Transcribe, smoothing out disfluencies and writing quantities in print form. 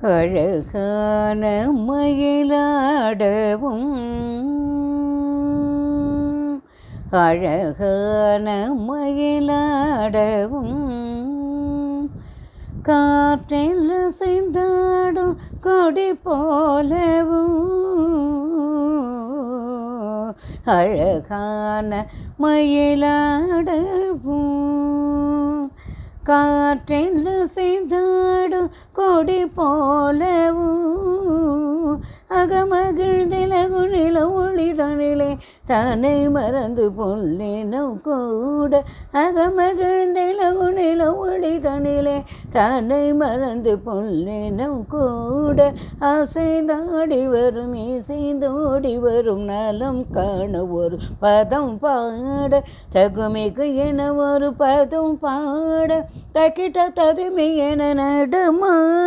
அழகான மயிலாடவும் அழகான மயிலாடவும் காற்றில் அசைந்தாடும் கொடி போலவும் அழகான மயிலாடவும் காற்றில் அசைந்தாடும் கொடி போலவும் அகமகிழ்ந்திலகுநில ஒளிதனிலே தன்னை மறந்து பொல்லினம் கூட அகமகிழ்ந்திலகுநில ஒளிதனிலே தன்னை மறந்து பொல்லினம் கூட அசைந்தாடி வரும் இசைந்தோடி வரும் நலம் காண ஒரு பதம் பாட தகுமிக்கு என ஒரு பதம் பாட தக்கிட்ட ததுமை என நடுமா